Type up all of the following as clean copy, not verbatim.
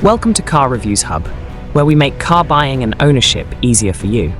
Welcome to Car Reviews Hub, where we make car buying and ownership easier for you.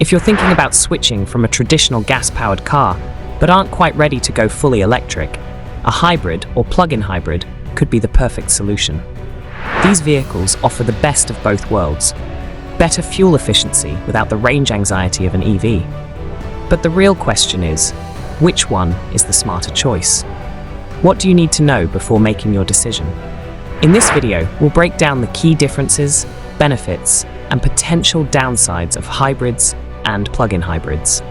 If you're thinking about switching from a traditional gas-powered car, but aren't quite ready to go fully electric, a hybrid or plug-in hybrid could be the perfect solution. These vehicles offer the best of both worlds. Better fuel efficiency without the range anxiety of an EV. But the real question is, which one is the smarter choice? What do you need to know before making your decision? In this video, we'll break down the key differences, benefits, and potential downsides of hybrids and plug-in hybrids.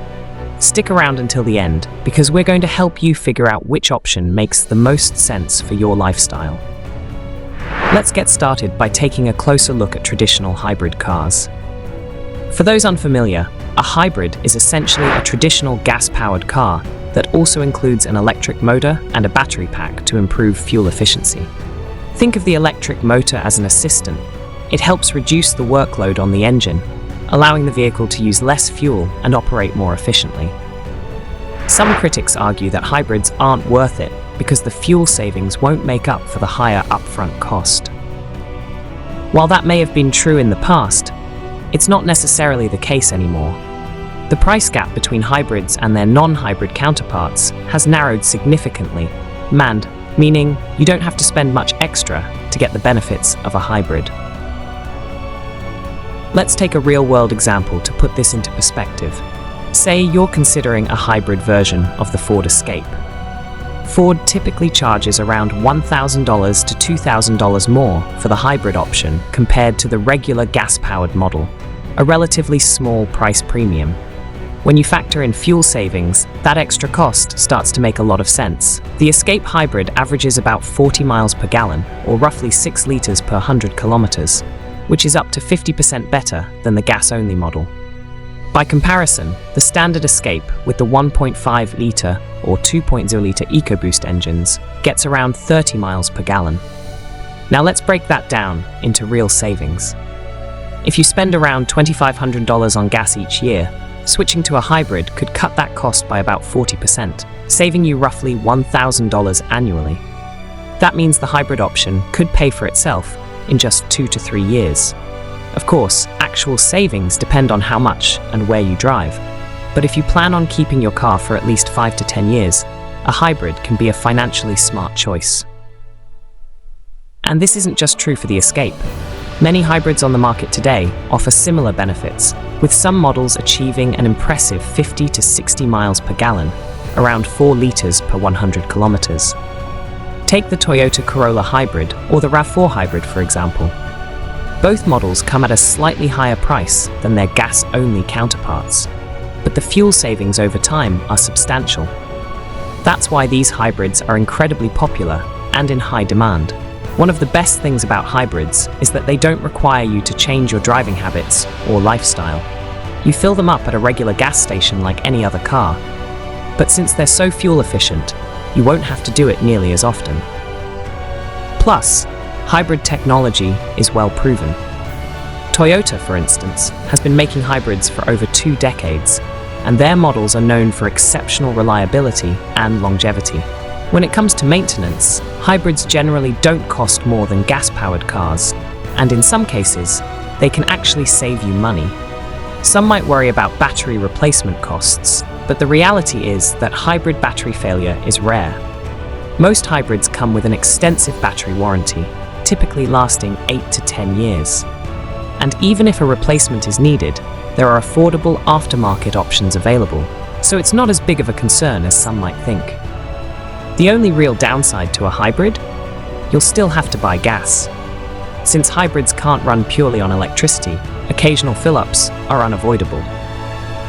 Stick around until the end, because we're going to help you figure out which option makes the most sense for your lifestyle. Let's get started by taking a closer look at traditional hybrid cars. For those unfamiliar, a hybrid is essentially a traditional gas-powered car that also includes an electric motor and a battery pack to improve fuel efficiency. Think of the electric motor as an assistant. It helps reduce the workload on the engine, allowing the vehicle to use less fuel and operate more efficiently. Some critics argue that hybrids aren't worth it because the fuel savings won't make up for the higher upfront cost. While that may have been true in the past, it's not necessarily the case anymore. The price gap between hybrids and their non-hybrid counterparts has narrowed significantly, meaning you don't have to spend much extra to get the benefits of a hybrid. Let's take a real-world example to put this into perspective. Say you're considering a hybrid version of the Ford Escape. Ford typically charges around $1,000 to $2,000 more for the hybrid option compared to the regular gas-powered model, a relatively small price premium. When you factor in fuel savings, that extra cost starts to make a lot of sense. The Escape Hybrid averages about 40 miles per gallon, or roughly 6 liters per 100 kilometers, which is up to 50% better than the gas-only model. By comparison, the standard Escape with the 1.5-liter or 2.0-liter EcoBoost engines gets around 30 miles per gallon. Now let's break that down into real savings. If you spend around $2,500 on gas each year, switching to a hybrid could cut that cost by about 40%, saving you roughly $1,000 annually. That means the hybrid option could pay for itself in just 2 to 3 years. Of course, actual savings depend on how much and where you drive, but if you plan on keeping your car for at least 5 to 10 years, a hybrid can be a financially smart choice. And this isn't just true for the Escape. Many hybrids on the market today offer similar benefits, with some models achieving an impressive 50 to 60 miles per gallon, around 4 liters per 100 kilometers. Take the Toyota Corolla Hybrid or the RAV4 Hybrid, for example. Both models come at a slightly higher price than their gas-only counterparts, but the fuel savings over time are substantial. That's why these hybrids are incredibly popular and in high demand. One of the best things about hybrids is that they don't require you to change your driving habits or lifestyle. You fill them up at a regular gas station like any other car, but since they're so fuel efficient, you won't have to do it nearly as often. Plus, hybrid technology is well proven. Toyota, for instance, has been making hybrids for over 2 decades, and their models are known for exceptional reliability and longevity. When it comes to maintenance, hybrids generally don't cost more than gas-powered cars, and in some cases, they can actually save you money. Some might worry about battery replacement costs, but the reality is that hybrid battery failure is rare. Most hybrids come with an extensive battery warranty, typically lasting 8 to 10 years. And even if a replacement is needed, there are affordable aftermarket options available, so it's not as big of a concern as some might think. The only real downside to a hybrid? You'll still have to buy gas. Since hybrids can't run purely on electricity, occasional fill-ups are unavoidable.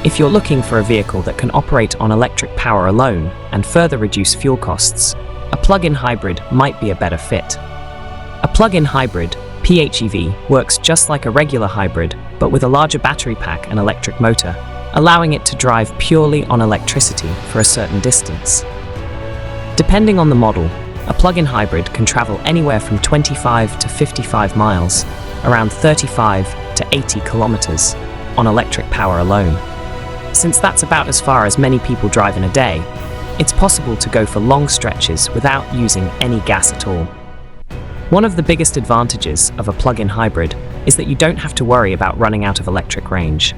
If you're looking for a vehicle that can operate on electric power alone and further reduce fuel costs, a plug-in hybrid might be a better fit. A plug-in hybrid, PHEV, works just like a regular hybrid, but with a larger battery pack and electric motor, allowing it to drive purely on electricity for a certain distance. Depending on the model, a plug-in hybrid can travel anywhere from 25 to 55 miles, around 35 to 80 kilometers, on electric power alone. Since that's about as far as many people drive in a day, it's possible to go for long stretches without using any gas at all. One of the biggest advantages of a plug-in hybrid is that you don't have to worry about running out of electric range.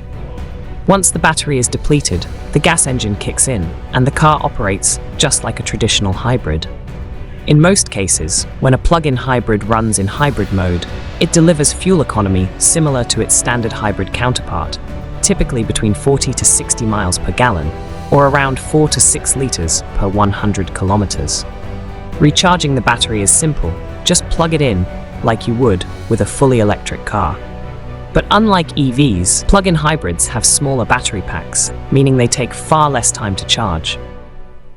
Once the battery is depleted, the gas engine kicks in, and the car operates just like a traditional hybrid. In most cases, when a plug-in hybrid runs in hybrid mode, it delivers fuel economy similar to its standard hybrid counterpart, typically between 40 to 60 miles per gallon, or around 4 to 6 liters per 100 kilometers. Recharging the battery is simple. Just plug it in like you would with a fully electric car. But unlike EVs, plug-in hybrids have smaller battery packs, meaning they take far less time to charge.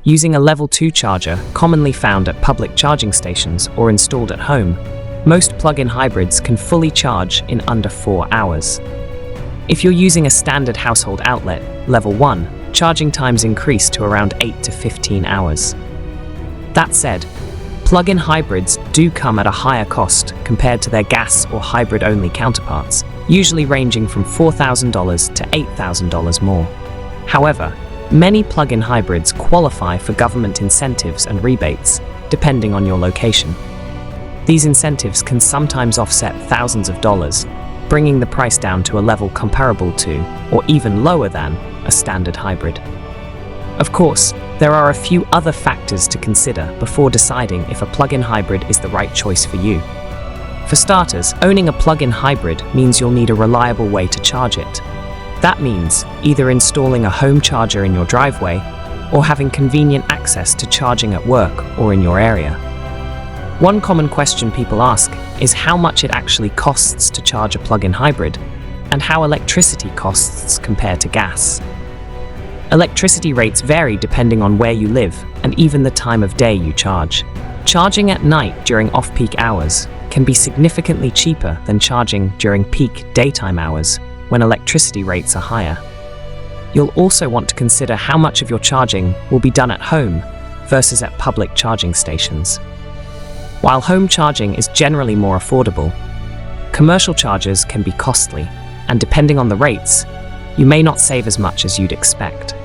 Using a level 2 charger, commonly found at public charging stations or installed at home, most plug-in hybrids can fully charge in under 4 hours. If you're using a standard household outlet, level 1, charging times increase to around 8 to 15 hours. That said, plug-in hybrids do come at a higher cost compared to their gas or hybrid-only counterparts, usually ranging from $4,000 to $8,000 more. However, many plug-in hybrids qualify for government incentives and rebates, depending on your location. These incentives can sometimes offset thousands of dollars, bringing the price down to a level comparable to, or even lower than, a standard hybrid. Of course, there are a few other factors to consider before deciding if a plug-in hybrid is the right choice for you. For starters, owning a plug-in hybrid means you'll need a reliable way to charge it. That means either installing a home charger in your driveway or having convenient access to charging at work or in your area. One common question people ask is how much it actually costs to charge a plug-in hybrid and how electricity costs compare to gas. Electricity rates vary depending on where you live and even the time of day you charge. Charging at night during off-peak hours can be significantly cheaper than charging during peak daytime hours when electricity rates are higher. You'll also want to consider how much of your charging will be done at home versus at public charging stations. While home charging is generally more affordable, commercial chargers can be costly, and depending on the rates, you may not save as much as you'd expect.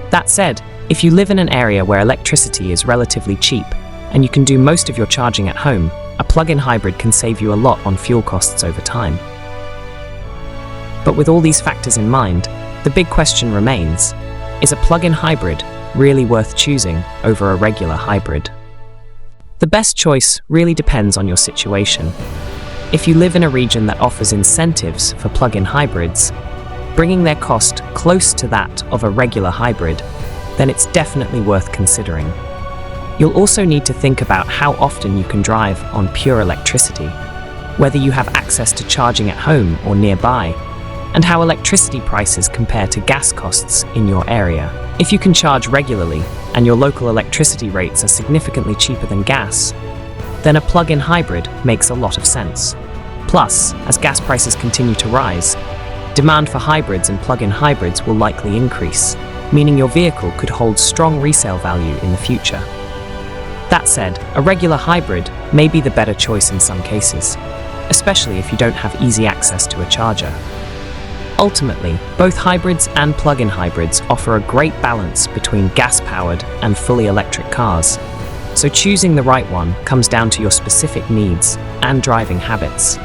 That said, if you live in an area where electricity is relatively cheap and you can do most of your charging at home, a plug-in hybrid can save you a lot on fuel costs over time. But with all these factors in mind, the big question remains, is a plug-in hybrid really worth choosing over a regular hybrid? The best choice really depends on your situation. If you live in a region that offers incentives for plug-in hybrids, bringing their cost close to that of a regular hybrid, then it's definitely worth considering. You'll also need to think about how often you can drive on pure electricity, whether you have access to charging at home or nearby, and how electricity prices compare to gas costs in your area. If you can charge regularly and your local electricity rates are significantly cheaper than gas, then a plug-in hybrid makes a lot of sense. Plus, as gas prices continue to rise, demand for hybrids and plug-in hybrids will likely increase, meaning your vehicle could hold strong resale value in the future. That said, a regular hybrid may be the better choice in some cases, especially if you don't have easy access to a charger. Ultimately, both hybrids and plug-in hybrids offer a great balance between gas-powered and fully electric cars, so choosing the right one comes down to your specific needs and driving habits.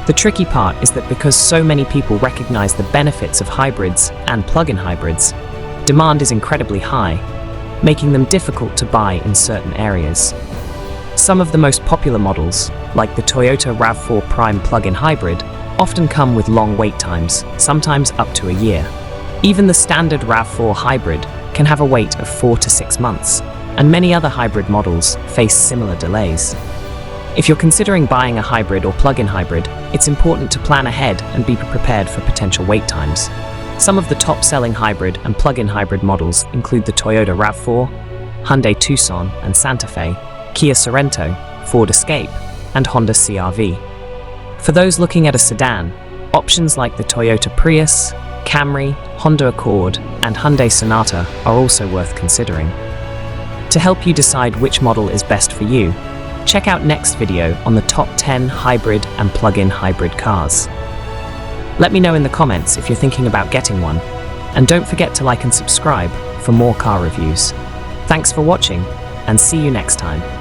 The tricky part is that because so many people recognize the benefits of hybrids and plug-in hybrids, demand is incredibly high, making them difficult to buy in certain areas. Some of the most popular models, like the Toyota RAV4 Prime plug-in hybrid, often come with long wait times, sometimes up to a year. Even the standard RAV4 hybrid can have a wait of 4 to 6 months, and many other hybrid models face similar delays. If you're considering buying a hybrid or plug-in hybrid, it's important to plan ahead and be prepared for potential wait times. Some of the top-selling hybrid and plug-in hybrid models include the Toyota RAV4, Hyundai Tucson and Santa Fe, Kia Sorento, Ford Escape, and Honda CR-V. For those looking at a sedan, options like the Toyota Prius, Camry, Honda Accord, and Hyundai Sonata are also worth considering. To help you decide which model is best for you, check out next video on the top 10 hybrid and plug-in hybrid cars. Let me know in the comments if you're thinking about getting one, and don't forget to like and subscribe for more car reviews. Thanks for watching, and see you next time.